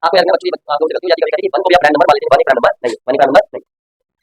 आपको याद रखना बच्चों, आपको याद करें कि 1 को भी आप प्राइम नंबर मान लेते हैं, 1 प्राइम नंबर नहीं, 1 प्राइम नंबर नहीं।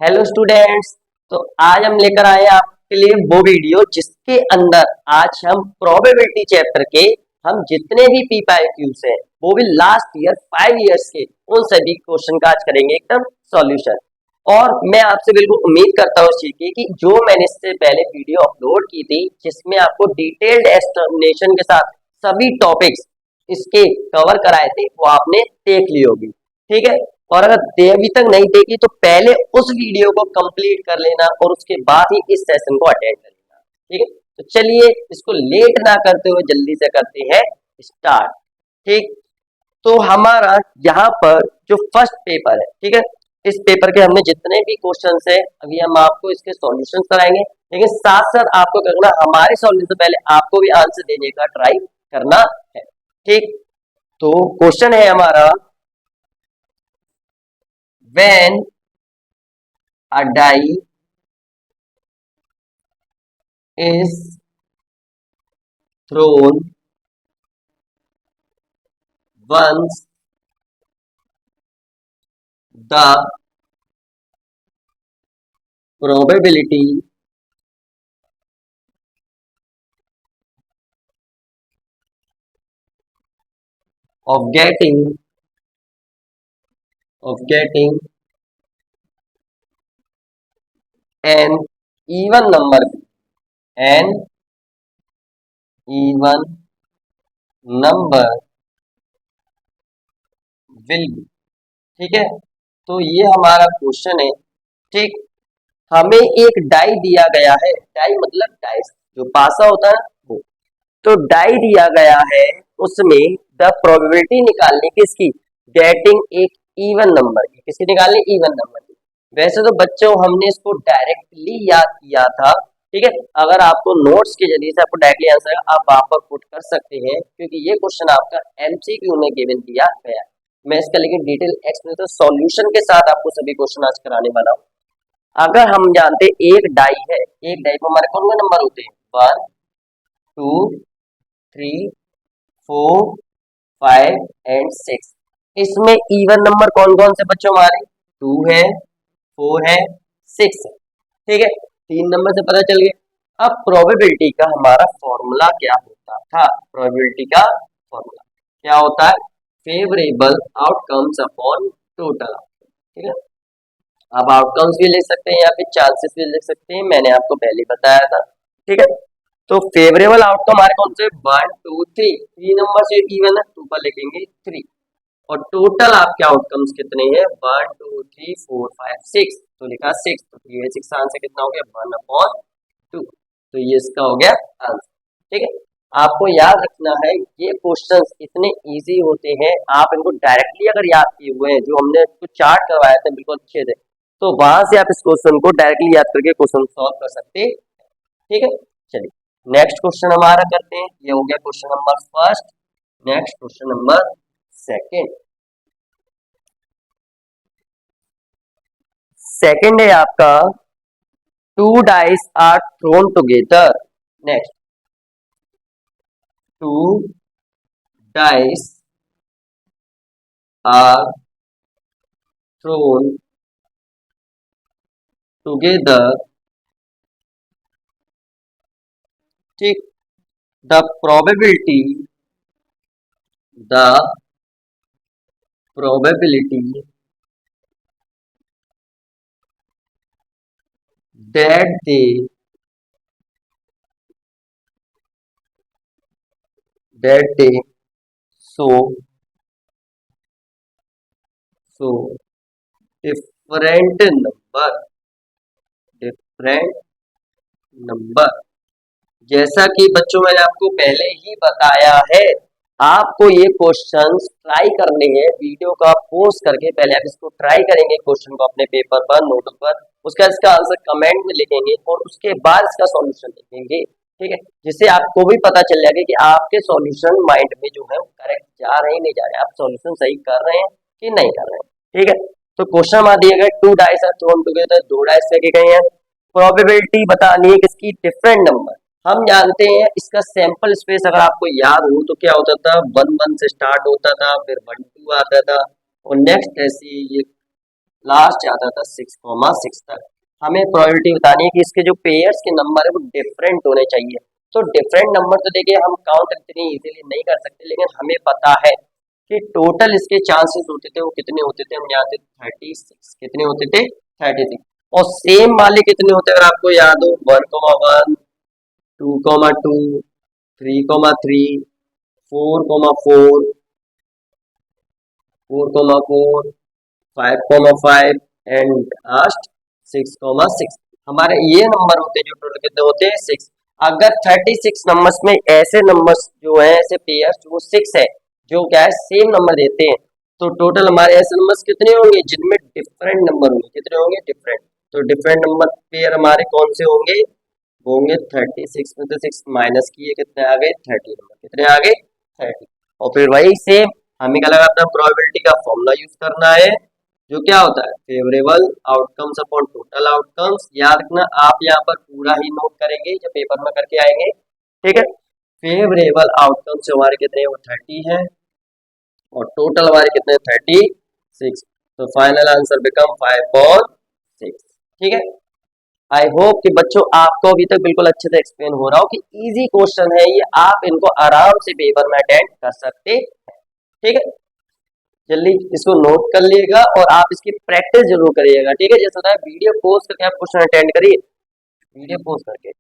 हेलो स्टूडेंट्स, तो आज हम लेकर आए हैं आपके लिए वो वीडियो जिसके अंदर आज हम प्रोबेबिलिटी चैप्टर के हम जितने भी PYQs हैं वो भी लास्ट ईयर 5 इयर्स के उन सभी क्वेश्चन का आज करेंगे एकदम सॉल्यूशन। और मैं आपसे बिल्कुल उम्मीद करता हूँ इस चीज की कि जो मैंने इससे पहले वीडियो अपलोड की थी जिसमें आपको डिटेल्ड एक्सप्लेनेशन के साथ सभी टॉपिक्स इसके कवर कराए थे वो आपने देख ली होगी, ठीक है। और अगर अभी तक नहीं देखी तो पहले उस वीडियो को कंप्लीट कर लेना और उसके बाद ही इस सेशन को अटेंड कर लेना, ठीक है। तो चलिए इसको लेट ना करते हुए जल्दी से करते हैं स्टार्ट, ठीक। तो हमारा यहाँ पर जो फर्स्ट पेपर है, ठीक है, इस पेपर के हमने जितने भी क्वेश्चन है अभी हम आपको इसके सॉल्यूशन कराएंगे, लेकिन साथ साथ आपको करना हमारे सॉल्यूशन से पहले आपको भी आंसर देने का ट्राई करना है, ठीक। तो क्वेश्चन है हमारा, when a die is thrown once, the probability of getting an even number an even number will be, ठीक है। तो ये हमारा क्वेश्चन है, ठीक। हमें एक डाई दिया गया है, डाई मतलब डाइस जो पासा होता है वो, तो डाई दिया गया है, उसमें द प्रोबेबिलिटी निकालने की इसकी गेटिंग एक इवन नंबर की, किसकी निकालनी, इवन नंबर की। वैसे तो बच्चों हमने इसको डायरेक्टली याद किया था, ठीक है। अगर आपको नोट्स के जरिए से आपको डायरेक्टली आंसर आप वहां पर पुट कर सकते हैं क्योंकि ये क्वेश्चन आपका MCQ में गिवन दिया गया है। मैं इसका लेकिन डिटेल एक्सप्लेनेशन सॉल्यूशन के साथ आपको सभी क्वेश्चन आज कराने वाला हूँ। अगर हम जानते एक डाई है, एक डाई पर हमारे कौन कौन नंबर होते हैं, 1 2 3 4 5 एंड 6। इसमें इवन नंबर कौन कौन से बच्चों हमारे, 2 है, 4 है, 6 है, ठीक है। 3 नंबर से पता चल गया। अब प्रोबेबिलिटी का हमारा फॉर्मूला क्या होता था, प्रोबेबिलिटी का फॉर्मूला क्या होता है, फेवरेबल आउटकम्स अपॉन टोटल, ठीक है। आप आउटकम्स भी लिख सकते हैं या फिर चांसेस भी लिख सकते हैं, मैंने आपको पहले बताया था, ठीक है। तो फेवरेबल आउटकम हमारे कौन से, 1 2 3, 3 नंबर से इवन है, 2 पर लिखेंगे 3, और टोटल आपके आउटकम्स कितने हैं, 1 2 3 4 5 6, तो लिखा 6, तो ये 6 आंसर कितना हो गया, 1/2, तो ये इसका हो गया आंसर, ठीक है। आपको याद रखना है ये क्वेश्चंस इतने इजी होते हैं, आप इनको डायरेक्टली अगर याद किए हुए हैं, जो हमने कुछ चार्ट करवाया था बिल्कुल अच्छे से, तो वहां से आप इस क्वेश्चन को डायरेक्टली याद करके क्वेश्चन सॉल्व कर सकते हैं, ठीक है। चलिए नेक्स्ट क्वेश्चन हमारा करते हैं, ये हो गया question number first. Next question number second, second है आपका, 2 dice are thrown together, next 2 dice are thrown together, ठीक। the probability that they show different number, जैसा कि बच्चों मैंने आपको पहले ही बताया है, आपको ये क्वेश्चंस ट्राई करने हैं, वीडियो का पोस्ट करके पहले आप इसको ट्राई करेंगे क्वेश्चन को अपने पेपर पर, नोट पर, उसका इसका आंसर कमेंट में लिखेंगे और उसके बाद इसका सॉल्यूशन लिखेंगे, ठीक है। जिससे आपको भी पता चल जाएगा कि आपके सॉल्यूशन माइंड में जो है वो करेक्ट जा रहे हैं नहीं जा रहे, आप सॉल्यूशन सही कर रहे हैं कि नहीं कर रहे हैं, ठीक है। तो क्वेश्चन हमारा दिए गए 2 dice are thrown together, 2 dice लेके गए हैं, प्रोबेबिलिटी बतानी है किसकी, डिफरेंट नंबर, हम जानते हैं इसका सैंपल स्पेस अगर आपको याद हो तो क्या होता था, 1 1 से स्टार्ट होता था, फिर 1 2 आता था, और नेक्स्ट ऐसे ये लास्ट आता था 6 6 तक। हमें प्रोबेबिलिटी बतानी है कि इसके जो पेयर्स के नंबर है वो डिफरेंट होने चाहिए। तो डिफरेंट नंबर तो देखिए हम काउंट इतनी इजीली नहीं कर सकते, लेकिन हमें पता है कि टोटल इसके चांसेस होते थे वो कितने होते थे, हम जानते थे 36। कितने होते थे? 36। और सेम वाले कितने होते हैं अगर आपको याद हो, 1 1 2 2 3 3 4 4 4 4 5 5 एंड लास्ट 6 6। हमारे ये नंबर होते हैं जो टोटल कितने होते हैं? 6। अगर 36 नंबर्स में ऐसे नंबर्स जो है, ऐसे पेयर्स जो 6 है, जो क्या है सेम नंबर देते हैं, तो टोटल हमारे ऐसे नंबर्स कितने होंगे जिनमें डिफरेंट नंबर होंगे? कितने होंगे? डिफरेंट। तो डिफरेंट नंबर पेयर हमारे कौन से होंगे? वो होंगे 36 में से 6 माइनस किए कितने आ गए? 30 नंबर। कितने आ गए? 30। और फिर वही सेम हमें क्या लगा, अपना प्रोबेबिलिटी का फॉर्मूला यूज करना है, जो क्या होता है? Favourable outcomes upon total outcomes. याद रखना, आप यहाँ पर पूरा ही नोट करेंगे जब पेपर में करके आएंगे, ठीक है। फेवरेबल आउटकम्स जो हमारे कितने हैं वो 30 है, और टोटल हमारे कितने? 36। तो फाइनल आंसर बिकम 5/6। ठीक है। आई होप कि बच्चों आपको अभी तक बिल्कुल अच्छे से एक्सप्लेन हो रहा हो कि इजी क्वेश्चन है ये, आप इनको आराम से पेपर में अटेंड कर सकते हैं। ठीक है, जल्दी इसको नोट कर लीजिएगा और आप इसकी प्रैक्टिस जरूर करिएगा। ठीक है, जैसे होता है वीडियो पोस्ट करके आप क्वेश्चन अटेंड करिए, वीडियो पोस्ट करके।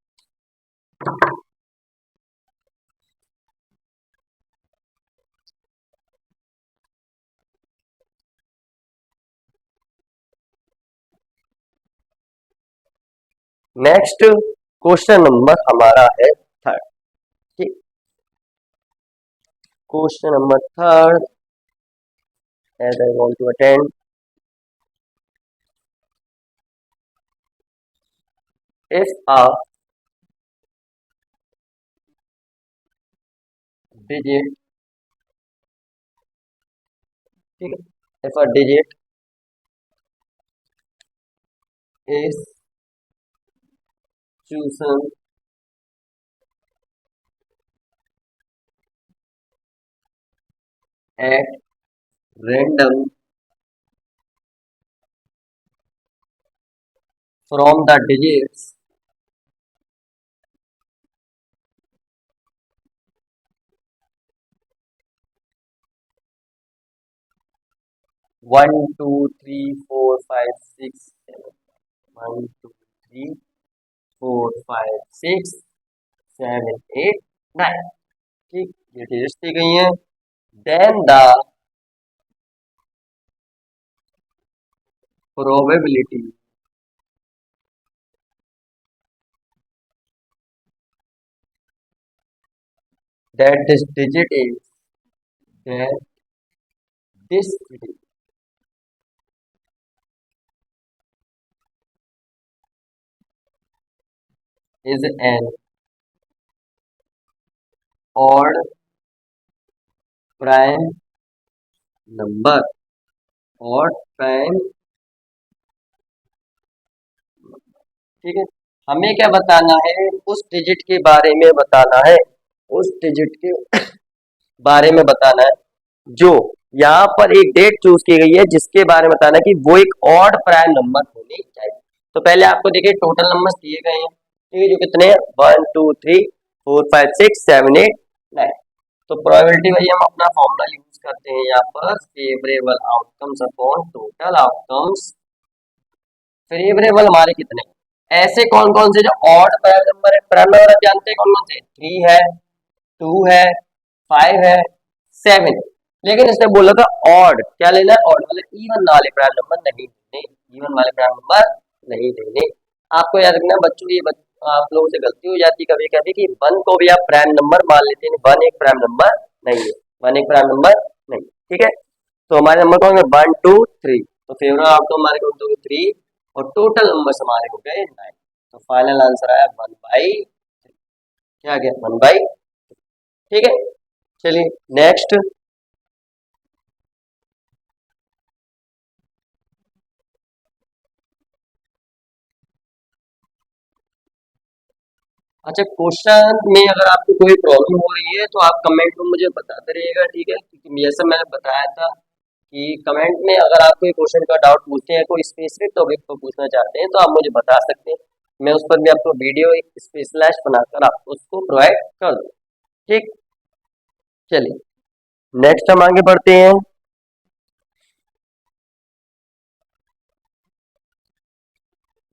नेक्स्ट क्वेश्चन नंबर हमारा है थर्ड। ठीक, question number third, as I want to attend, if a digit, ठीक है, if a digit is chosen at random from the digits 1 2 3 4 5 6 7, 1 2 3 4 5 6 7 8 9। ठीक, ये डिजिट्स दी गई हैं। Then the probability that this digit is that this digit is an odd prime number, odd prime। ठीक है, हमें क्या बताना है? उस डिजिट के बारे में बताना है, उस डिजिट के बारे में बताना है जो यहाँ पर एक डेट चूज की गई है, जिसके बारे में बताना है कि वो एक ऑड प्राइम नंबर होनी चाहिए। तो पहले आपको देखिए टोटल नंबर्स दिए गए हैं, ठीक है, जो कितने हैं? 1 2 3 4 5 6 7 8 9। तो प्रोबेबिलिटी भाई हम अपना फॉर्मूला यूज करते हैं यहाँ पर, favourable outcomes upon total outcomes. Favourable हमारे कितने? ऐसे कौन कौन से जो ऑड प्राइम नंबर है? प्राइम नंबर आप जानते हैं कौन कौन से? 3 है, 2 है, 5 है, 7। लेकिन इसने बोला था ऑड। क्या लेना है? ऑड, मतलब इवन वाले प्राइम नंबर नहीं देने, इवन वाले प्राइम नंबर नहीं देने। आपको याद रखना बच्चों, आप लोगों से गलती हो जाती है कभी कभी कि वन को भी आप प्राइम नंबर मान लेते हैं। वन एक प्राइम नंबर नहीं है, वन एक प्राइम नंबर नहीं। ठीक है, तो हमारे नंबर कौन है? 1 2 3। तो फेवरेट आउटकम हमारे कौन थे? 3। और टोटल नंबर हमारे हो गए 9। तो फाइनल आंसर आया 1/3। क्या गया? 1/। ठीक है, चलिए नेक्स्ट। अच्छा, क्वेश्चन में अगर आपको कोई प्रॉब्लम हो रही है तो आप कमेंट में मुझे बताते रहिएगा, ठीक है, क्योंकि जैसे मैंने बताया था कि कमेंट में अगर आप कोई क्वेश्चन का डाउट पूछते हैं, कोई स्पेसिफिक टॉपिक पर पूछना चाहते हैं तो आप मुझे बता सकते हैं। मैं उस पर भी आपको वीडियो एक स्पेशलाइज बनाकर आपको उसको प्रोवाइड कर दूँ। ठीक, चलिए नेक्स्ट हम आगे बढ़ते हैं।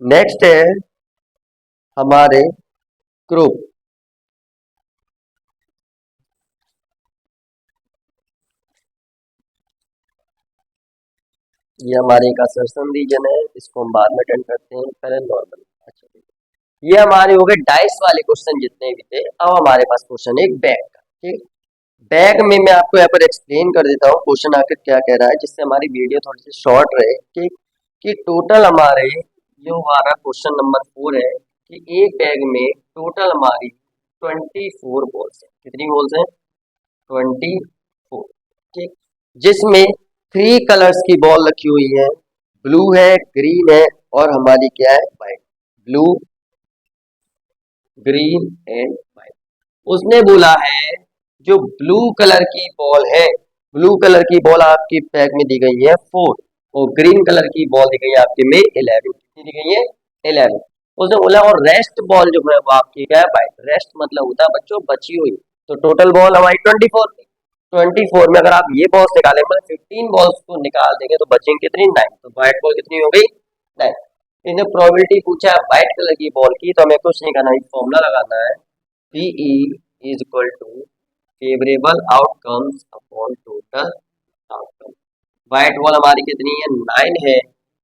नेक्स्ट है हमारे ग्रुप। ये हमारे एक असर्शन रीजन है, इसको हम बाद में अटेंड करते हैं, पहले नॉर्मल। अच्छा, ये हमारे हो गए डाइस वाले क्वेश्चन जितने भी थे। अब हमारे पास क्वेश्चन है बैक का। ठीक, बैक में मैं आपको यहाँ पर एक्सप्लेन कर देता हूँ क्वेश्चन आखिर क्या कह रहा है, जिससे हमारी वीडियो थोड़ी सी शॉर्ट रहे। ठीक, कि टोटल हमारे जो हमारा क्वेश्चन नंबर 4 है कि एक बैग में टोटल हमारी 24 बॉल्स है। कितनी बॉल्स हैं? 24। ठीक, जिसमें 3 कलर्स की बॉल रखी हुई है, ब्लू है, ग्रीन है और हमारी क्या है, white. Blue, green and white. उसने बोला है जो ब्लू कलर की बॉल है, ब्लू कलर की बॉल आपकी पैक में दी गई है 4 और ग्रीन कलर की बॉल दी गई है आपके में 11। कितनी दी गई है? 11। उसने बोला और रेस्ट बॉल जो है वो आपकी क्या है, व्हाइट। रेस्ट मतलब होता है बच्चों बची हुई। तो टोटल बॉल हमारी 24 थी। 24 में अगर आप ये बॉल्स निकालें, मतलब 15 बॉल्स को निकाल देंगे तो बचेंगे कितनी? 9। तो व्हाइट बॉल कितनी हो गई? 9। इसने प्रोबेबिलिटी पूछा है व्हाइट कलर की बॉल की, तो हमें कुछ नहीं करना है, फॉर्मूला लगाना है PE is equal to favourable outcomes upon total outcome. White ball हमारी कितनी है? 9 है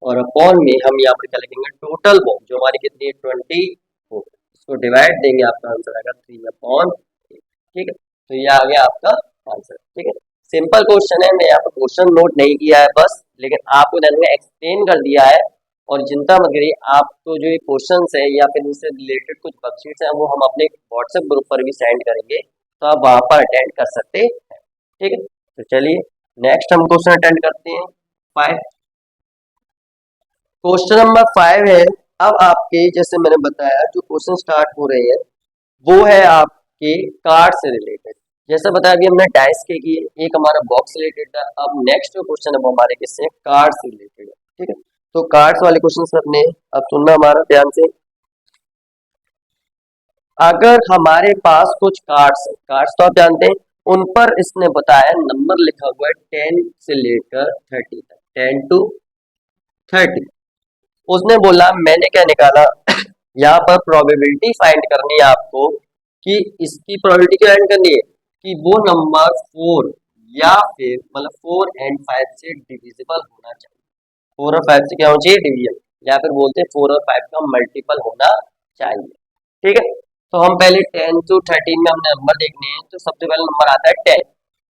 और अपॉन में हम यहाँ पर क्या लिखेंगे? टोटल बॉल जो हमारी कितनी है? 24। इसको डिवाइड देंगे, आपका आंसर आएगा 3/8। ठीक है, तो ये आ गया आपका आंसर। ठीक है, सिंपल क्वेश्चन है, मैं यहाँ पर क्वेश्चन नोट नहीं किया है बस, लेकिन आपको मैंने एक्सप्लेन कर दिया है। और चिंता मत करिए, आपको जो ये क्वेश्चंस है या फिर इनसे रिलेटेड कुछ वर्कशीट्स हैं वो हम अपने व्हाट्सएप ग्रुप पर भी सेंड करेंगे, तो आप वहाँ पर अटेंड कर सकते हैं। ठीक है, तो चलिए नेक्स्ट हम क्वेश्चन अटेंड करते हैं 5। क्वेश्चन नंबर 5 है। अब आपके जैसे मैंने बताया जो क्वेश्चन स्टार्ट हो रहे हैं वो है आपके कार्ड से रिलेटेड। जैसा बताया अभी हमने डाइस के किए, एक हमारा बॉक्स रिलेटेड था। अब नेक्स्ट जो क्वेश्चन है वो हमारे किससे? कार्ड से रिलेटेड है। ठीक है, तो कार्ड्स वाले क्वेश्चन अपने अब सुनना हमारा ध्यान से। अगर हमारे पास कुछ कार्ड्स है, कार्ड्स तो आप जानते हैं, उन पर इसने बताया नंबर लिखा हुआ है 10 से लेकर 30 तक, 10 to 30। उसने बोला मैंने क्या निकाला यहाँ पर प्रोबेबिलिटी फाइंड करनी है आपको कि इसकी प्रोबेबिलिटी क्या फाइंड करनी है कि वो नंबर 4 या फिर मतलब 4 एंड 5 से डिविजिबल होना चाहिए। 4 और 5 से क्या होना चाहिए? डिवीजन, या फिर बोलते हैं 4 और 5 का मल्टीपल होना चाहिए। ठीक है, तो हम पहले 10 to 13 में हमने नंबर देखने हैं, तो सबसे पहले नंबर आता है 10।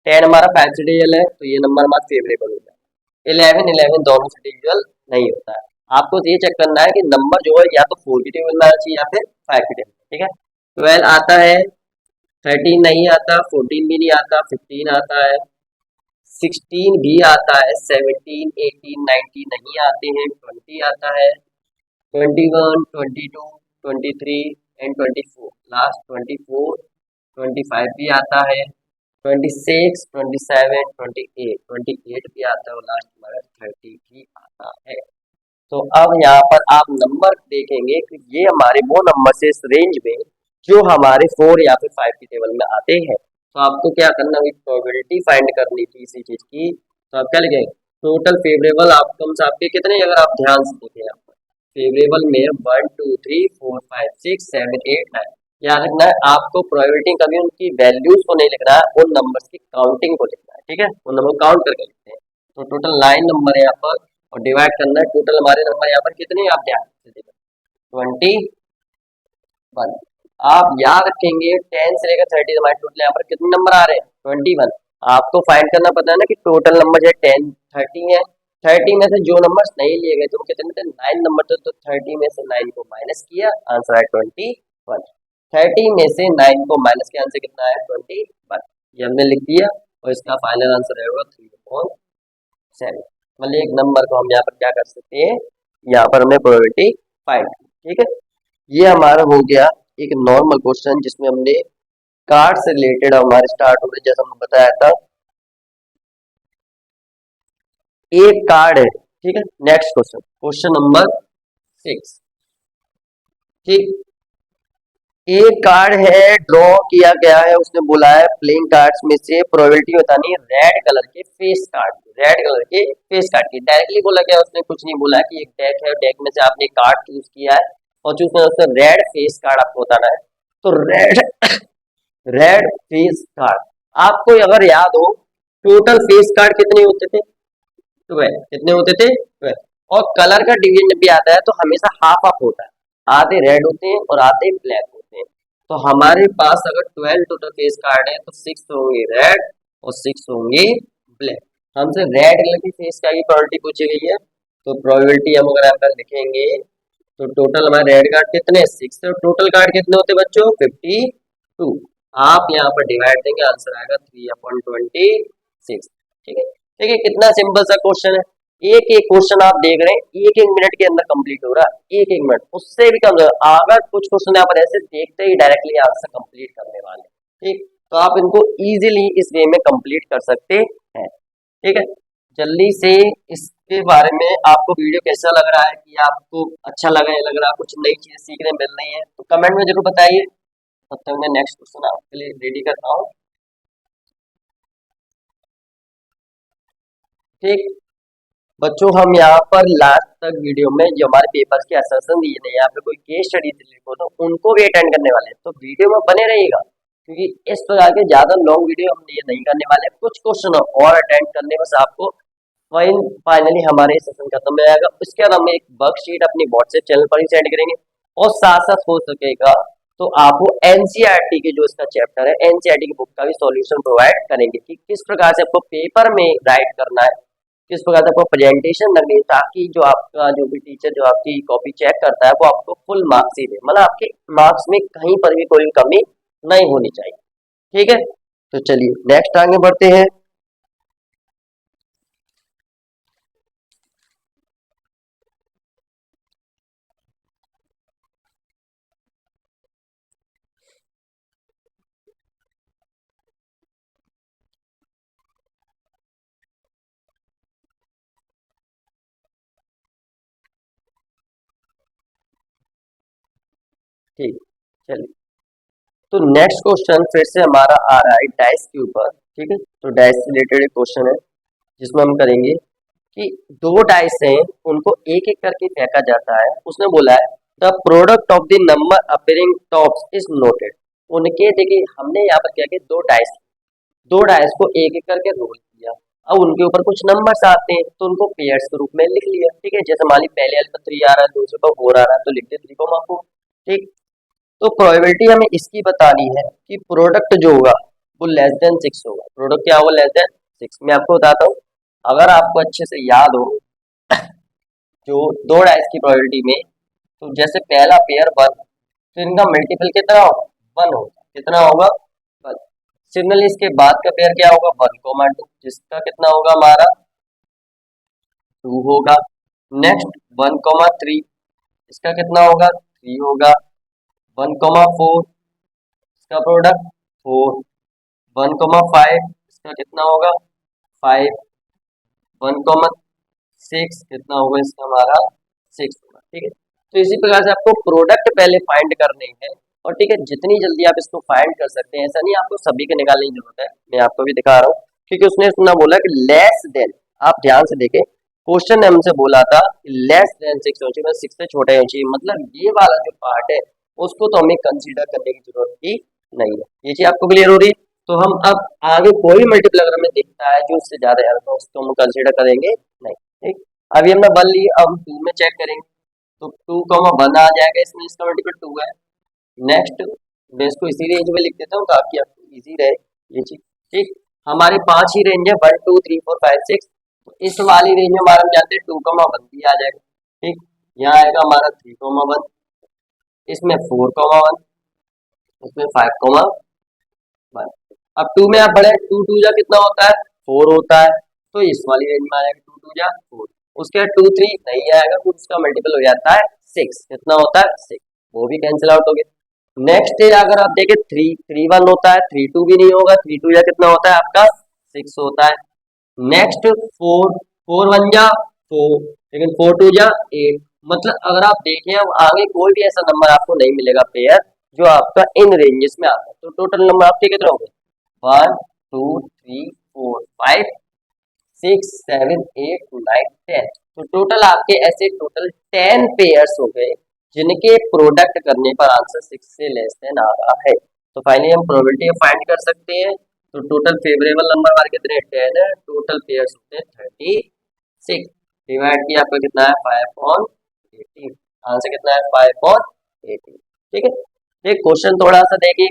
10 हमारा 5 से डिविजल है तो ये नंबर हमारा फेवरेबल होता है। 11 11 दोनों से डिविजल नहीं होता है। आपको ये चेक करना है कि नंबर जो है या तो 4 की टेबल में आना चाहिए या फिर 5 की टेबल। ठीक है, 12 आता है, 13 नहीं आता, 14 भी नहीं आता, 15 आता है, 16 भी आता है, 17 18 19 नहीं आते हैं, 20 आता है, 21 22 23 एंड 24, लास्ट 24 25 भी आता है, 26 27 28 भी आता है और लास्ट हमारा 30 भी आता है। तो अब यहाँ पर आप नंबर देखेंगे कि ये हमारे वो नंबर से इस रेंज में जो हमारे 4 या फिर 5 की टेबल में आते हैं। तो आपको क्या करना है? प्रोबेबिलिटी फाइंड करनी थी इसी चीज की। तो आप क्या लिखेंगे? टोटल फेवरेबल आउटकम्स आपके कितने, अगर आप ध्यान से देखें यहाँ पर फेवरेबल में 1 2 3 4 5 6 7 8 9। याद रखना है आपको प्रोबेबिलिटी कभी उनकी वैल्यूज को नहीं लिखना है, उन नंबर्स की काउंटिंग को लिखना है। ठीक है, उन नंबर काउंट करके लिखते हैं। तो टोटल 9 नंबर है यहाँ पर और डिवाइड करना है। टोटल हमारे नंबर यहाँ पर कितने हैं? आप ध्यान से देखो 21। आप याद रखेंगे 10 से लेकर 30 हमारे टोटल यहाँ पर कितने नंबर आ रहे हैं? 21। आपको फाइंड करना पता है ना कि टोटल नंबर जो है 10 30 है। 30 में से जो नंबर नहीं लिए गए तो कितने थे? 9 नंबर थे। तो 30 में से 9 को माइनस किया, आंसर है 21। 30 में से 9 को माइनस किया, आंसर कितना है? 21। ये हमने लिख दिया और इसका फाइनल आंसर रहेगा 3/7। मतलब एक नंबर को हम यहाँ पर क्या कर सकते हैं, यहाँ पर हमने प्रोबेबिलिटी फाइंड की। ठीक है, ये हमारा हो गया एक नॉर्मल क्वेश्चन जिसमें हमने कार्ड से रिलेटेड हमारे स्टार्ट हो गए, जैसा हमने बताया था। एक कार्ड है, ठीक है। नेक्स्ट क्वेश्चन, क्वेश्चन नंबर 6, ठीक। एक कार्ड है, ड्रॉ किया गया है, उसने बोला है प्लेइंग कार्ड्स में से प्रोबेबिलिटी बतानी है रेड कलर के फेस कार्ड, रेड कलर के फेस कार्ड की। डायरेक्टली बोला गया, उसने कुछ नहीं बोला कि एक डेक है, डेक में से आपने कार्ड चूज किया है और चूज उससे रेड फेस कार्ड आपको बताना है। तो रेड रेड फेस कार्ड, आपको अगर याद हो टोटल फेस कार्ड कितने होते थे? 12। कितने होते थे? 12। और कलर का डिवीजन भी आता है तो हमेशा हाफ हाफ होता है, आधे रेड होते हैं और आधे ब्लैक होते हैं। तो हमारे पास अगर 12 टोटल फेस कार्ड है तो 6 होंगे रेड और 6 होंगे ब्लैक। हमसे रेड कलर की फेस कार्ड की प्रोबेबिलिटी पूछी गई है, तो प्रोबेबिलिटी हम अगर यहाँ पर लिखेंगे तो टोटल हमारे रेड कार्ड कितने? 6। तो टोटल कार्ड कितने होते बच्चों? 52। आप यहाँ पर डिवाइड देंगे, आंसर आएगा 3/26। ठीक है, देखिए कितना सिंपल सा क्वेश्चन है। एक एक क्वेश्चन आप देख रहे हैं एक एक मिनट के अंदर कंप्लीट हो रहा है, एक एक मिनट, उससे भी कम। अगर कुछ क्वेश्चन आप ऐसे देखते ही डायरेक्टली आंसर कंप्लीट करने वाले, ठीक, तो आप इनको इजीली इस वे में कंप्लीट कर सकते हैं। ठीक है, जल्दी से इसके बारे में आपको वीडियो कैसा लग रहा है, कि आपको अच्छा लग रहा है, कुछ नई चीजें सीखने मिल रही है, तो कमेंट में जरूर बताइए। तब तक मैं नेक्स्ट क्वेश्चन आपके लिए रेडी करता हूँ। ठीक बच्चों, हम यहाँ पर लास्ट तक वीडियो में जो हमारे पेपर्स के असर्शन दिए थे, यहाँ पे कोई केस स्टडी लिखो तो उनको भी अटेंड करने वाले हैं, तो वीडियो में बने रहिएगा, क्योंकि इस प्रकार के ज्यादा लॉन्ग वीडियो हम ये नहीं करने वाले। कुछ क्वेश्चन और अटेंड करने, बस आपको फाइनली हमारे सेशन खत्म हो जाएगा। उसके बाद हम एक वर्कशीट अपनी व्हाट्सएप चैनल पर ही सेंड करेंगे, और साथ साथ हो सकेगा तो आपको एनसीईआरटी के जो इसका चैप्टर है, एनसीईआरटी की बुक का भी सॉल्यूशन प्रोवाइड करेंगे कि किस प्रकार से आपको पेपर में राइट करना है, किस प्रकार से आपको प्रेजेंटेशन लगनी है, ताकि जो आपका जो भी टीचर जो आपकी कॉपी चेक करता है वो आपको फुल मार्क्स ही दे, मतलब आपके मार्क्स में कहीं पर भी कोई कमी नहीं होनी चाहिए। ठीक है, तो चलिए नेक्स्ट आगे बढ़ते हैं। ठीक, चलिए, तो नेक्स्ट क्वेश्चन फिर से हमारा आ रहा है डाइस के ऊपर। ठीक है, तो डाइस से रिलेटेड एक क्वेश्चन है जिसमें हम करेंगे कि दो डाइस हैं, उनको एक एक करके फेंका जाता है। उसने बोला है the product of the number appearing tops is noted. उनके, देखिए हमने यहाँ पर क्या किया, दो डाइस को एक एक करके रोल किया। अब उनके ऊपर कुछ नंबर्स आते हैं तो उनको पेयर्स के रूप में लिख लिया। ठीक है, जैसे मान ली पहले वाले पर 3 आ रहा है, दूसरे पर 4 आ रहा है, तो लिखते 3,4। ठीक, तो प्रोबेबिलिटी हमें इसकी बतानी है कि प्रोडक्ट जो होगा वो लेस देन 6 होगा। प्रोडक्ट क्या होगा? Less than 6। मैं आपको बताता हूँ, अगर आपको अच्छे से याद हो जो दो डाइस की प्रोबेबिलिटी में, तो जैसे पहला पेयर 1, तो इनका मल्टीपल कितना होगा? 1 होगा। कितना होगा? 1। सिग्नल इसके बाद का पेयर क्या होगा? 1,2, जिसका कितना होगा? हमारा 2 होगा। नेक्स्ट 1,3, इसका कितना होगा? 3 होगा। 1,4, इसका प्रोडक्ट 4। 1,5, इसका कितना होगा? 5। 1,6, कितना होगा इसका? हमारा 6 होगा। ठीक है, तो इसी प्रकार से आपको प्रोडक्ट पहले फाइंड करने हैं, और ठीक है जितनी जल्दी आप इसको फाइंड कर सकते हैं, ऐसा नहीं आपको सभी के निकालने की जरूरत है। मैं आपको भी दिखा रहा हूँ, क्योंकि उसने सुना बोला कि लेस देन, आप ध्यान से देखें, क्वेश्चन ने हमसे बोला था लेस देन 6 होनी चाहिए, 6 से छोटा होना चाहिए, मतलब ये वाला जो पार्ट है उसको तो हमें कंसीडर करने की जरूरत ही नहीं है। ये चीज आपको क्लियर हो रही है? तो हम अब आगे कोई मल्टीपल अगर हमें दिखता है जो उससे ज्यादा है तो उसको हम कंसीडर करेंगे नहीं। ठीक, अभी हमने 1 ली, अब 2 में चेक करेंगे, तो 2,1 आ जाएगा, इसमें इसका मल्टीपल 2 है। नेक्स्ट मैं इसको इसी रेंज में लिख देता हूँ ताकि आपको इजी रहे ये चीज। ठीक, हमारे 5 ही रेंज है, 1 2 3 4 5 6, तो इस वाली रेंज में हमारा हम जानते हैं 2,1 भी आ जाएगा। ठीक, यहाँ आएगा हमारा 3,1, इसमें 4,1, इसमें 5,1। अब 2 में आप बढ़े, 2 2 जा कितना होता है? 4 होता है, तो इस वाली रेंज में आएगा 2 2 जा 4। उसके बाद 2 3 नहीं आएगा, तो उसका मल्टीपल हो जाता है 6। कितना होता है? 6, वो भी कैंसिल आउट हो गया। नेक्स्ट है अगर आप देखें थ्री थ्री वन होता है, थ्री टू भी नहीं होगा, थ्री टू या कितना होता है आपका सिक्स होता है। नेक्स्ट फोर, फोर वन जा फोर, लेकिन फोर टू जा एट। मतलब अगर आप देखें अब आगे कोई भी ऐसा नंबर आपको नहीं मिलेगा पेयर जो आपका इन रेंजेस में आता है। तो टोटल नंबर आपके कितने होंगे, one two three four five six seven eight nine ten. तो टोटल आपके ऐसे टोटल 10 पेयर्स हो गए जिनके प्रोडक्ट करने पर आंसर सिक्स से लेस देन आ रहा है। तो फाइनली हम प्रोबेबिलिटी फाइंड कर सकते हैं। तो टोटल फेवरेबल नंबर हमारे कितने 10 है, टोटल पेयर्स होते हैं 36, डिवाइड किया आपका कितना है 5/18, आंसर कितना है 5/18। ठीक है, ये क्वेश्चन थोड़ा सा देखिए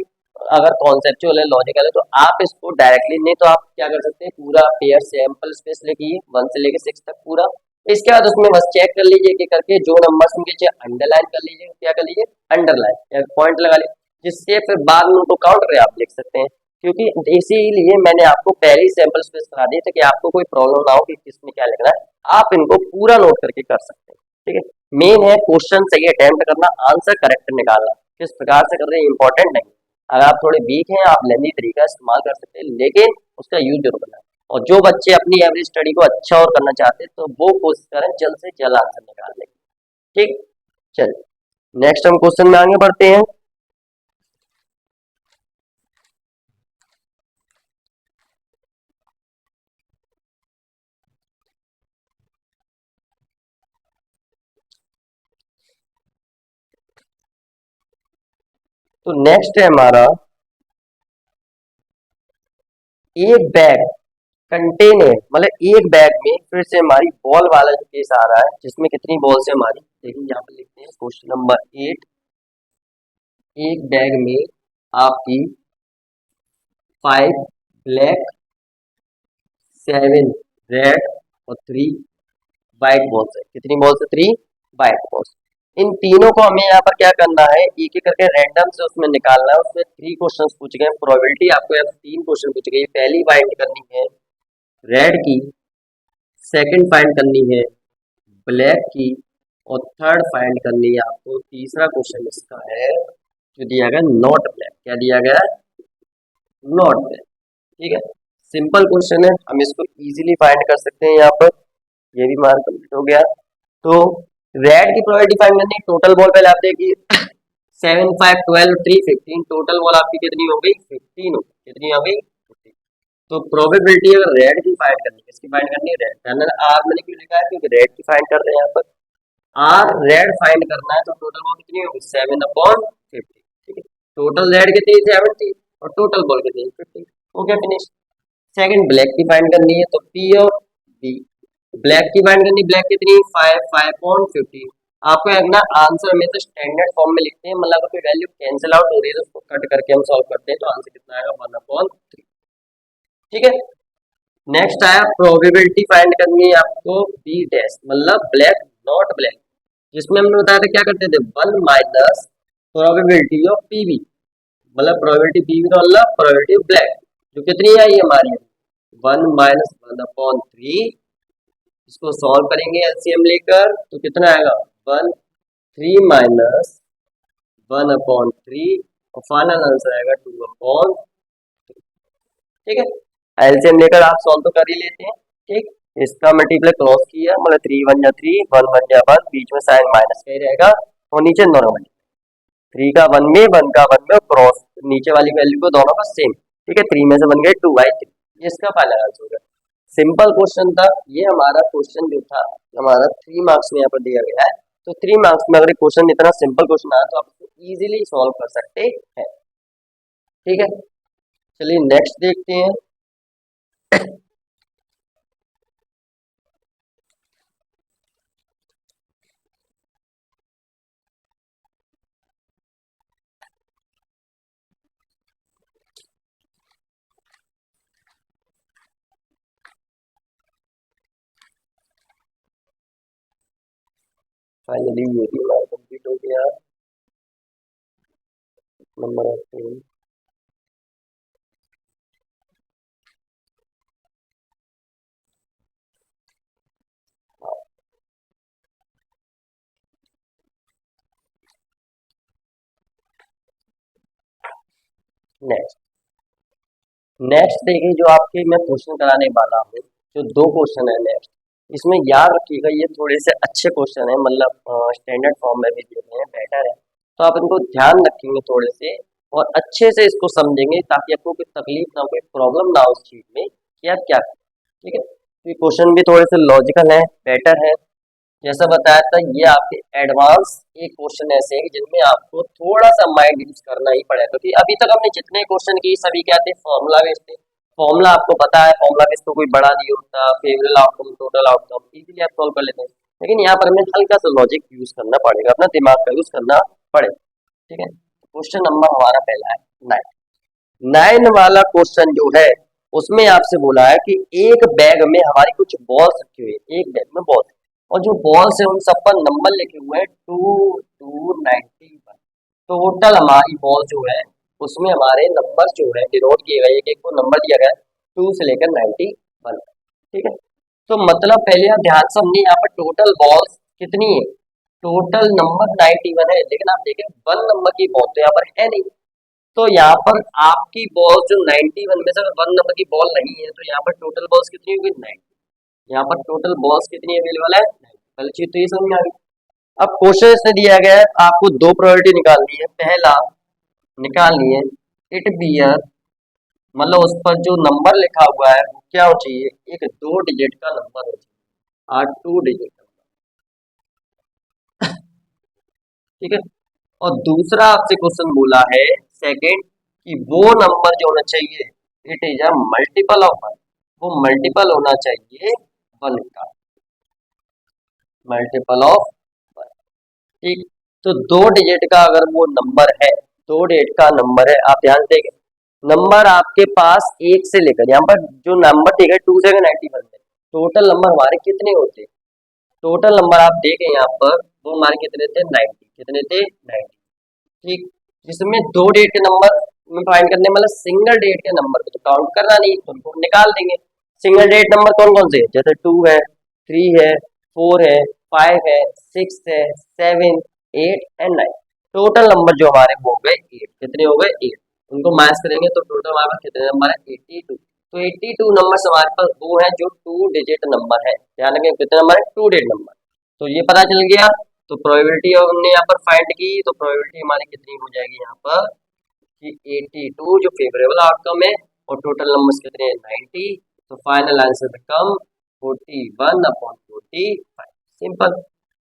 अगर कॉन्सेप्चुअल है लॉजिकल है तो आप इसको डायरेक्टली नहीं तो आप क्या कर सकते हैं पूरा पेयर सैंपल स्पेस लिखिए 1 से लेके 6 तक पूरा। इसके बाद उसमें बस चेक कर लीजिए कि करके जो नंबर्स उनके चाहिए अंडरलाइन कर लीजिए, क्या कर लीजिए अंडरलाइन या पॉइंट लगा लीजिए, जिससे फिर बाद में उनको काउंट करके आप लिख सकते हैं। क्योंकि इसीलिए मैंने आपको पहले ही सैंपल स्पेस करा दी ताकि आपको कोई प्रॉब्लम ना हो कि किसमें क्या लिखना है, आप इनको पूरा नोट करके कर सकते हैं। ठीक है, मेन है क्वेश्चन सही अटेम्प्ट करना, आंसर करेक्ट निकालना, किस प्रकार से कर रहे हैं इंपॉर्टेंट नहीं। अगर आप थोड़े वीक हैं आप लेंदी तरीका इस्तेमाल कर सकते हैं, लेकिन उसका यूज जरूर करना है। और जो बच्चे अपनी एवरेज स्टडी को अच्छा और करना चाहते हैं तो वो कोशिश करें जल्द से जल्द आंसर निकालने की। ठीक, चलिए नेक्स्ट हम क्वेश्चन में आगे बढ़ते हैं। तो नेक्स्ट है हमारा एक बैग कंटेन है, मतलब एक बैग में फिर से हमारी बॉल वाला जो केस आ रहा है जिसमें कितनी बॉल्स है हमारी, देखिए यहाँ पर लिखते हैं क्वेश्चन नंबर 8। एक बैग में आपकी 5 ब्लैक 7 रेड और 3 वाइट बॉल्स है। कितनी बॉल्स है, 3 वाइट बॉल्स। इन तीनों को हमें यहाँ पर क्या करना है, एक एक करके रैंडम से उसमें निकालना है। उसमें 3 क्वेश्चन पूछ गए, प्रोबेबिलिटी आपको यहाँ 3 क्वेश्चन पूछ गए। पहली फाइंड करनी है रेड की, सेकंड फाइंड करनी है ब्लैक की, और थर्ड फाइंड करनी है आपको, तीसरा क्वेश्चन इसका है जो दिया गया नॉट ब्लैक। क्या दिया गया है, नॉट ब्लैक। ठीक है, सिंपल क्वेश्चन है, हम इसको इजीली फाइंड कर सकते हैं। यहाँ पर ये भी मार्क कंप्लीट हो गया। तो रेड की प्रोबेबिलिटी फाइंड करनी है, टोटल बॉल पहले आप देखिए 7 5 12 3 15, टोटल बॉल आपकी कितनी हो गई 15 हो गई। कितनी हो गई 15। तो प्रोबेबिलिटी अगर रेड की फाइंड करनी है, किसकी फाइंड करनी है, रेड। मैंने आर मैंने क्यों लिखा है, क्योंकि रेड की फाइंड कर रहे हैं यहाँ पर, आर रेड फाइंड करना है। तो टोटल बॉल कितनी होगी 7/50। ठीक है, टोटल रेड कितनी 70 और टोटल बॉल कितनी 50। हो गया फिनिश। सेकंड ब्लैक की फाइंड करनी है, तो पी और बी, ब्लैक की फाइंड करनी, ब्लैक कितनी 5/50। आपको अपना आंसर हमेशा स्टैंडर्ड फॉर्म में लिखते हैं, मतलब अगर कोई वैल्यू कैंसिल आउट हो रही है तो उसको कट करके हम सॉल्व करते हैं, तो आंसर कितना आएगा 1/3। ठीक है, नेक्स्ट आया प्रोबेबिलिटी फाइंड करनी है आपको बी डैश, मतलब ब्लैक नॉट ब्लैक, जिसमें हमने बताया था क्या करते थे 1 माइनस प्रोबेबिलिटी ऑफ पीवी, मतलब प्रोबेबिलिटी पीवी का मतलब प्रोबेबिलिटी ब्लैक, जो कितनी आई हमारी 1 - 1/3। इसको सॉल्व करेंगे एलसीएम लेकर तो कितना आएगा 1 3 - 1/3 और फाइनल आंसर आएगा 2/3। ठीक है, एलसीएम लेकर आप सॉल्व तो कर ही लेते हैं। ठीक, इसका मल्टीप्लाई क्रॉस किया, मतलब 3 1 जा 3 1 1 जा 1, बीच में साइन माइनस का ही रहेगा और नीचे दोनों में 3 का 1 में 1 का 1 में और क्रॉस नीचे वाली वैल्यू को दोनों का सेम। ठीक है, 3 में से बन गए 2/3, ये इसका फाइनल आंसर होगा। सिंपल क्वेश्चन था ये हमारा। क्वेश्चन जो था हमारा 3 मार्क्स में यहाँ पर दिया गया है। तो 3 मार्क्स में अगर क्वेश्चन इतना सिंपल क्वेश्चन आया तो आप इसको इजीली सॉल्व कर सकते हैं। ठीक है, चलिए नेक्स्ट देखते हैं। फाइनली ये भी हमारा कंप्लीट हो गया। Number of 3। नेक्स्ट नेक्स्ट देखिए, जो आपके मैं क्वेश्चन कराने वाला हूँ, जो दो क्वेश्चन है नेक्स्ट, इसमें याद रखिएगा ये थोड़े से अच्छे क्वेश्चन है, मतलब स्टैंडर्ड फॉर्म में भी दे रहे हैं, बेटर है, तो आप इनको ध्यान रखेंगे थोड़े से और अच्छे से इसको समझेंगे ताकि आपको कोई तकलीफ ना हो, कोई प्रॉब्लम ना हो उस चीज में कि आप क्या करें। ठीक है, तो ये क्वेश्चन भी थोड़े से लॉजिकल है, बेटर है। जैसा बताया था, ये आपके एडवांस एक क्वेश्चन ऐसे हैं जिनमें आपको थोड़ा सा माइंड यूज करना ही पड़ेगा, क्योंकि अभी तक हमने जितने क्वेश्चन किए सभी क्या थे, फॉर्मूला बेस्ड थे। फॉर्मूला आपको पता है, फॉर्मूला बेस्ड तो कोई बड़ा नहीं होता, favourable outcome, total outcome easily आप सॉल्व कर लेते हैं, लेकिन यहाँ पर हमें हल्का सा लॉजिक यूज करना पड़ेगा, अपना दिमाग का यूज करना पड़ेगा। ठीक है, क्वेश्चन नंबर हमारा पहला है 9। 9 वाला क्वेश्चन जो है उसमें आपसे बोला है कि एक बैग में हमारी कुछ बॉल्स रखी हुई है, एक बैग में बॉल्स, और जो बॉल्स है उन सब पर नंबर लिखे हुए हैं 2 to 91। टोटल हमारी बॉल जो है उसमें हमारे नंबर जो है डिनोट किए गए, एक एक को नंबर दिया गया है 2 से लेकर 91। ठीक है, तो मतलब पहले आप ध्यान से समझिए, यहाँ पर टोटल बॉल्स कितनी है, टोटल नंबर 91 है, लेकिन आप देखें 1 नंबर की बॉल तो यहाँ पर है नहीं, तो यहाँ पर आपकी बॉल जो 91 में से अगर 1 नंबर की बॉल नहीं है तो यहाँ पर टोटल बॉल्स कितनी होगी 90। यहाँ पर टोटल बॉल्स कितनी अवेलेबल है 90। पहली चीज तो ये समझ में आ गई। अब क्वेश्चन इसने दिया गया है, आपको दो प्रोबेबिलिटी निकालनी है। पहला निकालनी है इट बियर, मतलब उस पर जो नंबर लिखा हुआ है वो क्या हो चाहिए, एक 2 डिजिट का नंबर हो चाहिए, 2 डिजिट का। ठीक है, और दूसरा आपसे क्वेश्चन बोला है सेकंड कि वो नंबर जो होना चाहिए it is a multiple of 1, वो मल्टीपल होना चाहिए 1 का, मल्टीपल ऑफ 1। ठीक, तो 2 डिजिट का अगर वो नंबर है, 2 डिजिट का नंबर है, आप ध्यान देंगे नंबर आपके पास एक से लेकर यहाँ पर जो नंबर दिए गए 2 से 91 में, टोटल नंबर हमारे कितने होते हैं, टोटल नंबर आप देखें यहाँ पर वो हमारे कितने थे 90, कितने थे 90। ठीक, जिसमें 2 डिजिट के नंबर में फाइंड करने, मतलब सिंगल डिजिट के नंबर को तो काउंट करना नहीं, तो उनको निकाल देंगे। सिंगल डिजिट नंबर कौन कौन से है, जैसे 2 है, 3 है, 4 है, 5 है, 6 है, 7, 8 एंड 9। टोटल नंबर जो हमारे वो हो गए 8, कितने हो गए 8, उनको माइनस करेंगे तो टोटल हमारे पास कितने नंबर है 82। तो 82 नंबर हमारे पास वो है जो 2 डिजिट नंबर है, ध्यान रखें कितने नंबर है 2 डिजिट नंबर। तो ये पता चल गया, तो प्रोबेबिलिटी हमने यहाँ पर फाइंड की, तो प्रोबेबिलिटी हमारी कितनी हो जाएगी यहाँ पर कि 82 जो फेवरेबल आउटकम है, और टोटल नंबर्स कितने हैं 90, तो फाइनल आंसर बिकम 41/45। सिंपल।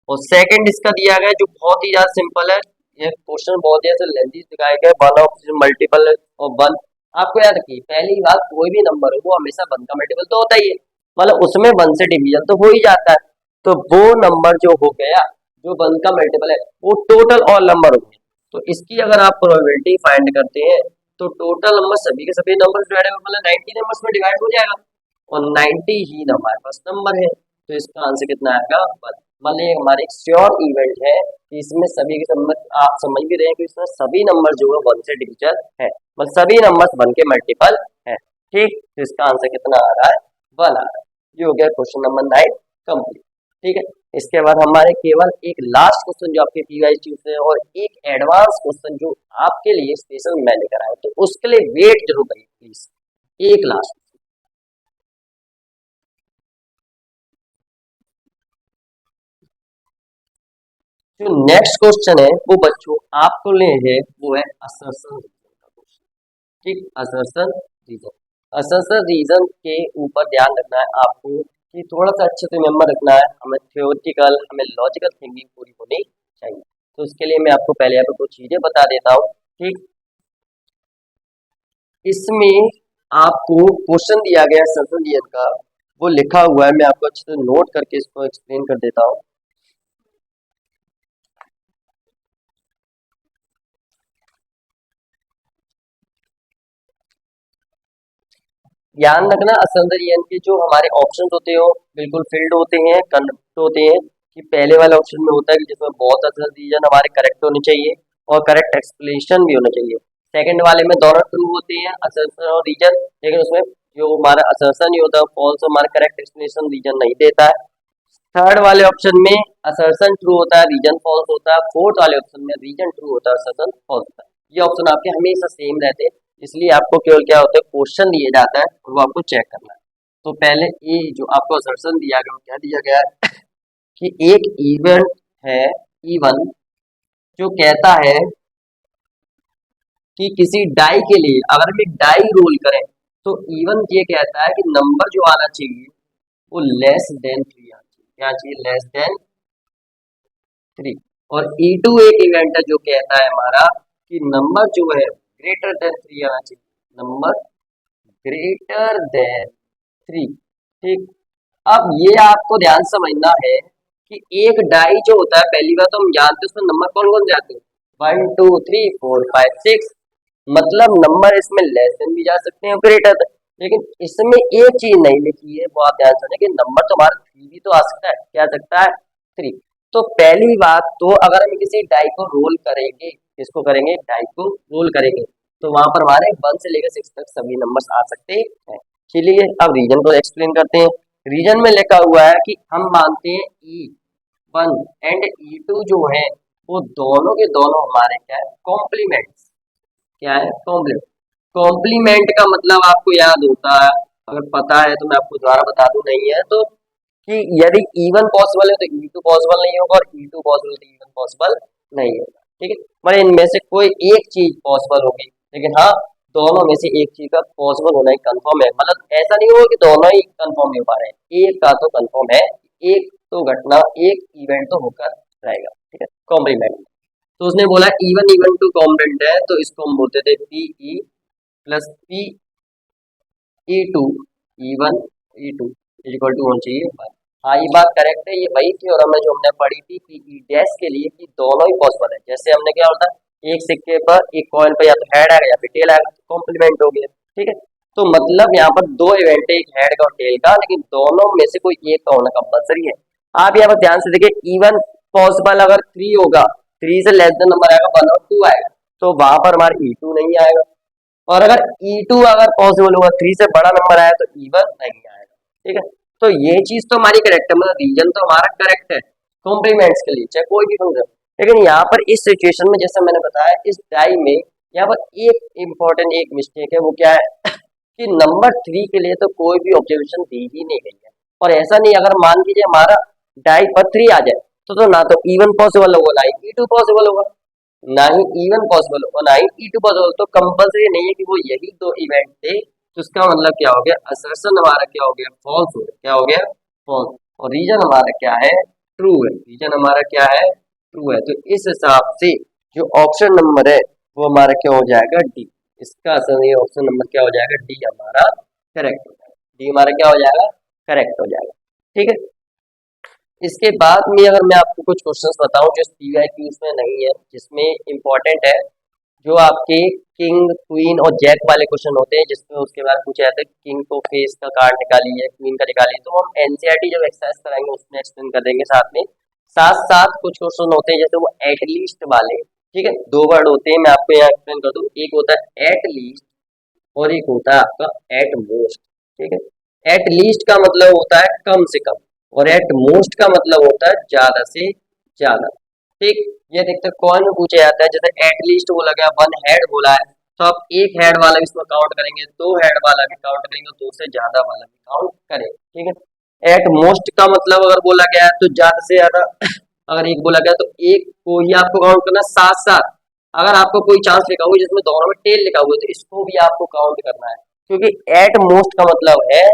और सेकंड इसका दिया गया जो बहुत ही ज्यादा सिंपल है, ये क्वेश्चन बहुत ही ऐसे लेंथी दिखाया गया, 1 ऑफ मल्टीपल ऑफ 1। आपको याद रखिए पहली बात, कोई भी नंबर हो वो हमेशा 1 का मल्टीपल तो होता ही है, मतलब उसमें 1 से डिवीजन तो हो ही जाता है, तो वो नंबर जो हो गया जो 1 का मल्टीपल है वो टोटल ऑल नंबर हो गया। तो इसकी अगर आप प्रोबेबिलिटी फाइंड करते हैं तो टोटल नंबर सभी के सभी नंबर डिवाइड मतलब 90 नंबर्स में डिवाइड हो जाएगा, और 90 ही हमारे पास नंबर है, तो इसका आंसर कितना आएगा 1। मतलब ये हमारे एक श्योर इवेंट है कि इसमें सभी के नंबर आप समझ भी रहे हैं कि इसमें सभी नंबर जो है 1 से डिविजन है, मतलब सभी नंबर 1 के मल्टीपल है। ठीक, तो इसका आंसर कितना आ रहा है 1 आ रहा है। ये हो गया क्वेश्चन नंबर 9 कंप्लीट। ठीक है, इसके बाद हमारे केवल एक लास्ट क्वेश्चन जो आपके पीवाईक्यू से है, और एक एडवांस क्वेश्चन जो आपके लिए स्पेशल मैं लेकर आया, तो उसके लिए वेट जरूर करिए प्लीज, एक लास्ट। जो नेक्स्ट क्वेश्चन है वो बच्चों आपको ले है, वो है असर्शन रीजन का क्वेश्चन। ठीक, असर्शन रीजन, असर्शन रीजन के ऊपर ध्यान रखना है आपको कि थोड़ा सा अच्छे से मेमोर रखना है, हमें थ्योरेटिकल हमें लॉजिकल थिंकिंग पूरी होनी चाहिए। तो उसके लिए मैं आपको पहले यहाँ पे कुछ चीजें बता देता हूँ। ठीक, इसमें आपको क्वेश्चन दिया गया है असर्शन रीजन का, वो लिखा हुआ है, मैं आपको अच्छे से नोट करके इसको एक्सप्लेन कर देता हूँ। ध्यान रखना असंदर्यन के जो हमारे ऑप्शन होते हो बिल्कुल फिल्ड होते हैं, कनेक्ट होते हैं, कि पहले वाले ऑप्शन में होता है कि जिसमें बहुत असर रीजन हमारे करेक्ट होने चाहिए और करेक्ट एक्सप्लेनेशन भी होना चाहिए। सेकंड वाले में दोनों ट्रू होते हैं, असर्शन और रीजन, लेकिन उसमें जो हमारा असर्शन नहीं होता फॉल्स, हमारा करेक्ट एक्सप्लेनेशन रीजन नहीं देता है। थर्ड वाले ऑप्शन में असर्शन ट्रू होता है, रीजन फॉल्स होता है। फोर्थ वाले ऑप्शन में रीजन ट्रू होता है, असर्शन फॉल्स होता है। ये ऑप्शन आपके हमेशा सेम रहते हैं, इसलिए आपको केवल क्या होता है, क्वेश्चन दिया जाता है और वो आपको चेक करना है। तो पहले ये जो आपको असर्शन दिया गया, क्या दिया गया है कि एक इवेंट है E1 जो कहता है कि किसी डाई के लिए अगर हम एक डाई रोल करें तो E1 ये कहता है कि नंबर जो आना चाहिए वो लेस देन 3 आना चाहिए। क्या चाहिए? Less than 3। और E2 एक इवेंट है जो कहता है हमारा कि नंबर जो है ग्रेटर देन 3 आना चाहिए। Number greater than 3। ठीक। अब ये आपको ध्यान समझना है कि एक डाई जो होता है, पहली बात तो हम जानते हैं उसमें नंबर कौन कौन जाते हैं, 1 2 3 4 5 6। मतलब नंबर इसमें लेस देन भी जा सकते हैं, ग्रेटर देन। लेकिन इसमें एक चीज नहीं लिखी है, वो आप ध्यान सुने कि नंबर तो हमारा 3 भी तो आ सकता है। क्या आ सकता है? 3। तो पहली बात तो अगर हम किसी डाई को रोल करेंगे, किसको करेंगे? डाई को रोल करेंगे, तो वहां पर हमारे 1 से लेकर 6 तक सभी नंबर्स आ सकते हैं। चलिए अब रीजन को एक्सप्लेन करते हैं। रीजन में लिखा हुआ है कि हम मानते हैं E1 एंड E2 जो है वो दोनों के दोनों हमारे क्या है? कॉम्प्लीमेंट्स। क्या है? कॉम्प्लीमेंट। कॉम्प्लीमेंट का मतलब आपको याद होता है, अगर पता है तो मैं आपको दोबारा बता दूं, नहीं है तो, कि यदि E1 पॉसिबल है तो E2 पॉसिबल नहीं होगा, और E2 पॉसिबल तो E1 पॉसिबल नहीं होगा। ठीक है, मतलब इनमें से कोई एक चीज पॉसिबल होगी, लेकिन हाँ दोनों में से एक चीज का पॉसिबल होना ही कंफर्म है। मतलब ऐसा नहीं होगा कि दोनों ही कंफर्म नहीं हो पा रहे हैं, एक का तो कंफर्म है, एक तो घटना, एक इवेंट तो होकर रहेगा। ठीक है, कॉम्प्लीमेंट। तो उसने बोला E1 E2 कॉम्प्लीमेंट है, तो इसको हम बोलते थे PE plus PE2 E1 E2 is equal to होना चाहिए 1। हाँ ये बात करेक्ट है, ये वही थ्योरम है जो हमने पढ़ी थी PE डैश के लिए कि दोनों ही पॉसिबल है। जैसे हमने क्या होता है, एक सिक्के पर, एक कॉइन पर या तो हेड आएगा या फिर टेल आएगा, तो कॉम्प्लीमेंट हो गया। ठीक है, तो मतलब यहाँ पर दो इवेंट है, एक हेड का और टेल का, लेकिन दोनों में से कोई एक का होना कंपलसरी है। आप यहाँ पर ध्यान से देखिए, E1 पॉसिबल अगर 3 होगा, 3 से लेस देन नंबर आएगा 1 और 2 आएगा, तो वहां पर हमारा E2 नहीं आएगा। और अगर E2 अगर पॉसिबल होगा, 3 से बड़ा नंबर आया तो E1 नहीं आएगा। ठीक है, तो ये चीज तो हमारी करेक्ट है, मतलब रीजन तो हमारा करेक्ट है कॉम्प्लीमेंट्स के लिए, चाहे कोई भी फंक्शन। लेकिन यहाँ पर इस सिचुएशन में जैसा मैंने बताया, इस डाई में यहाँ पर एक इम्पोर्टेंट एक मिस्टेक है, वो क्या है कि नंबर 3 के लिए तो कोई भी ऑब्जर्वेशन दी ही नहीं गई है। और ऐसा नहीं, अगर मान लीजिए हमारा डाई पर 3 आ जाए तो ना तो E1 पॉसिबल होगा, ना ही E2 पॉसिबल होगा, ना ही E1 पॉसिबल होगा, ना ही E2 पॉसिबल। तो कंपल्सरी नहीं है कि वो यही दो इवेंट थे, तो इसका मतलब क्या हो गया, असर्शन हमारा क्या हो गया, फॉल्स हो गया। क्या हो गया? फॉल्स। और रीजन हमारा क्या है? ट्रू है। रीजन हमारा क्या है? ट्रू है। तो इस हिसाब से जो ऑप्शन नंबर है वो हमारा क्या हो जाएगा? डी। इसका सही ऑप्शन नंबर क्या हो जाएगा? डी हमारा करेक्ट हो जाएगा। डी हमारा क्या हो जाएगा? करेक्ट हो जाएगा। ठीक है, इसके बाद में अगर मैं आपको कुछ क्वेश्चंस बताऊं जो PYQs में नहीं है, जिसमें इंपॉर्टेंट है, जो आपके किंग क्वीन और जैक वाले क्वेश्चन होते हैं, जिसमें उसके बाद पूछा जाता है किंग को फेस का कार्ड निकालिए, क्वीन का निकालिए, तो हम एनसीईआरटी जब एक्सरसाइज कराएंगे उसमें एक्सप्लेन कर देंगे साथ में। साथ साथ कुछ क्वेश्चन होते हैं जैसे वो एटलीस्ट वाले। ठीक है, दो वर्ड होते हैं, मैं आपको यहाँ एक्सप्लेन कर दूं। एक होता है एटलीस्ट और एक होता है आपका एट मोस्ट। ठीक है, एट लीस्ट का मतलब होता है कम से कम, और एट मोस्ट का मतलब होता है ज्यादा से ज्यादा। ठीक, ये देखते कौन में पूछा जाता है, जैसे एट लीस्ट बोला गया, 1 हेड बोला है, तो आप एक हेड वाला भी इसमें काउंट करेंगे, 2 हेड वाला भी काउंट करेंगे, 2 से ज्यादा वाला भी काउंट करेंगे। ठीक है, एट मोस्ट का मतलब अगर बोला गया है तो ज्यादा से ज्यादा, अगर एक बोला गया तो एक को ही आपको काउंट करना, साथ साथ अगर आपको कोई चांस लिखा हुआ है जिसमें दोनों में टेल लिखा हुआ है तो इसको भी आपको काउंट करना है, क्योंकि एट मोस्ट का मतलब है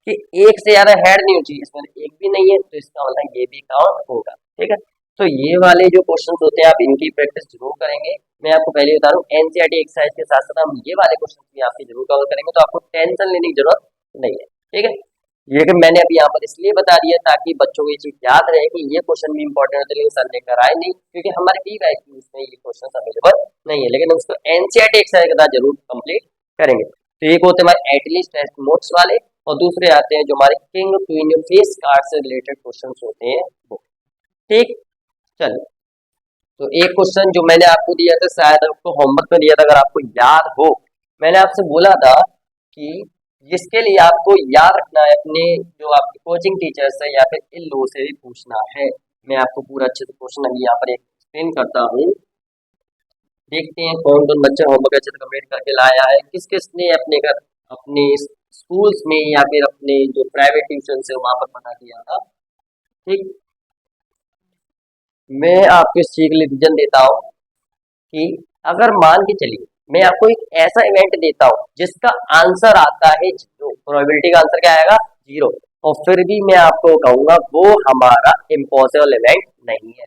कि एक से ज्यादा हेड नहीं होनी चाहिए, इसमें एक भी नहीं है, तो इसका मतलब ये भी काउंट होगा। ठीक है, तो ये वाले जो क्वेश्चंस होते हैं आप इनकी प्रैक्टिस जरूर करेंगे। मैं आपको पहले बता रहा हूँ एनसीईआरटी एक्सरसाइज के साथ साथ हम ये वाले क्वेश्चन भी आपके जरूर कवर करेंगे, तो आपको टेंशन लेने की जरूरत नहीं है। ठीक है, ये कि मैंने अभी यहाँ पर इसलिए बता दिया ताकि बच्चों को ये चीज याद रहे कि ये क्वेश्चन भी इंपॉर्टेंट होते, लेकिन सर लेकर आए नहीं, क्योंकि हमारे PYQs में ये क्वेश्चन अवेलेबल नहीं है, लेकिन उसको एनसीईआरटी एक्सरसाइज के साथ जरूर कंप्लीट करेंगे। तो एक होते हैं हमारे एटलीस्ट टेस्ट मोड्स वाले, और दूसरे आते हैं जो हमारे किंग क्वीन फेस कार्ड से रिलेटेड क्वेश्चन होते हैं वो। ठीक, चलिए, तो एक क्वेश्चन जो मैंने आपको दिया था, शायद आपको होमवर्क में दिया था, अगर आपको याद हो, मैंने आपसे बोला था कि जिसके लिए आपको याद रखना है अपने जो आपके कोचिंग टीचर्स है या फिर इन लोगों से भी पूछना है। मैं आपको पूरा अच्छे से क्वेश्चन अभी यहाँ पर एक्सप्लेन करता हूँ। देखते हैं कौन कौन बच्चा होमवर्क अच्छे से कंप्लीट करके लाया है, किस किस ने अपने घर, अपने स्कूल्स में या फिर अपने जो प्राइवेट ट्यूशन है वहां पर पढ़ा किया था। ठीक, मैं आपको इस चीज के लिए रीजन देता हूँ कि अगर मान के चलिए मैं आपको एक ऐसा इवेंट देता हूँ जिसका आंसर आता है जीरो, प्रोबेबिलिटी का आंसर क्या आएगा, जीरो, और फिर भी मैं आपको कहूंगा वो हमारा इम्पॉसिबल इवेंट नहीं है,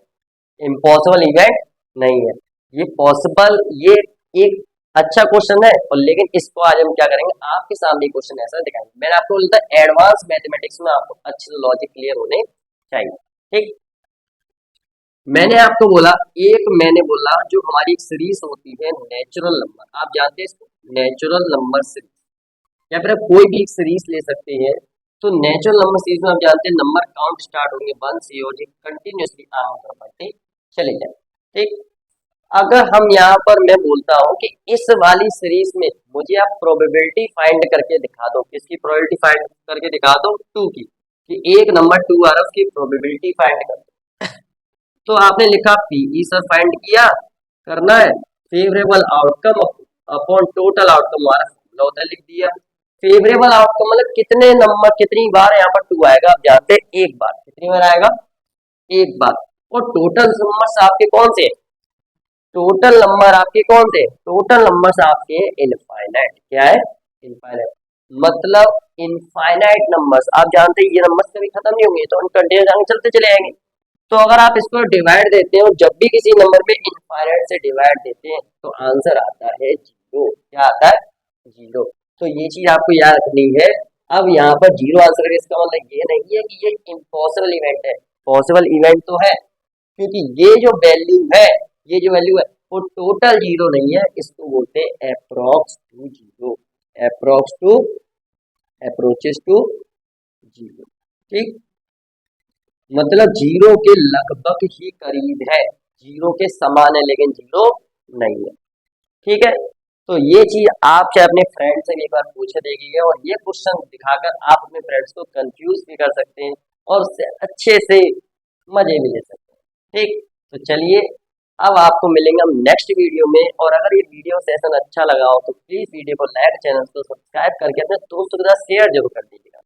इम्पॉसिबल इवेंट नहीं है, ये पॉसिबल, ये एक अच्छा क्वेश्चन है। और लेकिन इसको आज हम क्या करेंगे, आपके सामने क्वेश्चन ऐसा दिखाएंगे। मैंने आपको बोलता है एडवांस मैथमेटिक्स में आपको अच्छे से लॉजिक क्लियर होने चाहिए। ठीक, मैंने आपको बोला, एक मैंने बोला जो हमारी एक सीरीज होती है नेचुरल नंबर, आप जानते हैं इसको, नेचुरल नंबर सीरीज, या फिर आप कोई भी एक सीरीज ले सकते हैं। तो नेचुरल नंबर सीरीज में आप जानते हैं नंबर काउंट स्टार्ट होंगे वन से और ये कंटिन्यूसली आगे बढ़ते चले जाए। ठीक, अगर हम यहाँ पर मैं बोलता हूँ कि इस वाली सीरीज में मुझे आप प्रोबेबिलिटी फाइंड करके दिखा दो, किसकी प्रोबेबिलिटी फाइंड करके दिखा दो, टू की, कि एक नंबर टू आ रहा है उसकी प्रोबेबिलिटी फाइंड कर दो। तो आपने लिखा पीई सर फाइंड किया, करना है favourable outcome upon total outcome, हमारा फॉर्मूला होता है, लिख दिया। फेवरेबल आउटकम मतलब कितने नंबर, कितनी बार यहाँ पर टू आएगा, आप जानते हैं एक बार, कितनी बार आएगा, एक बार। और टोटल नंबर्स आपके कौन से, टोटल नंबर आपके कौन थे, टोटल नंबर्स आपके इनफाइनाइट, क्या है, इनफाइनाइट, मतलब इनफाइनाइट नंबर्स, आप जानते हैं ये नंबर्स कभी खत्म नहीं होंगे, तो उनका डेज आगे चलते चले जाएंगे। तो अगर आप इसको डिवाइड देते हो, जब भी किसी नंबर में इनफाइनाइट से डिवाइड देते हैं तो आंसर आता है जीरो, क्या आता है, जीरो। तो ये चीज आपको याद रखनी है। अब यहाँ पर जीरो आंसर है, इसका मतलब ये नहीं है कि ये इम्पॉसिबल इवेंट है, पॉसिबल इवेंट तो है, क्योंकि ये जो वैल्यू है, ये जो वैल्यू है वो टोटल जीरो नहीं है, इसको बोलते हैं approx to zero, approx to, approaches to zero. ठीक, मतलब जीरो के लगभग ही करीब है, जीरो के समान है लेकिन जीरो नहीं है। ठीक है, तो ये चीज आप चाहे अपने फ्रेंड से एक बार पूछे देखिए, और ये क्वेश्चन दिखाकर आप अपने फ्रेंड्स को कंफ्यूज भी कर सकते हैं और उससे अच्छे से मजे भी ले सकते हैं। ठीक, तो चलिए अब आपको मिलेंगे हम नेक्स्ट वीडियो में, और अगर ये वीडियो सेशन अच्छा लगा हो तो प्लीज वीडियो को लाइक, चैनल को सब्सक्राइब करके अपने दोस्तों के साथ शेयर जरूर कर दीजिएगा।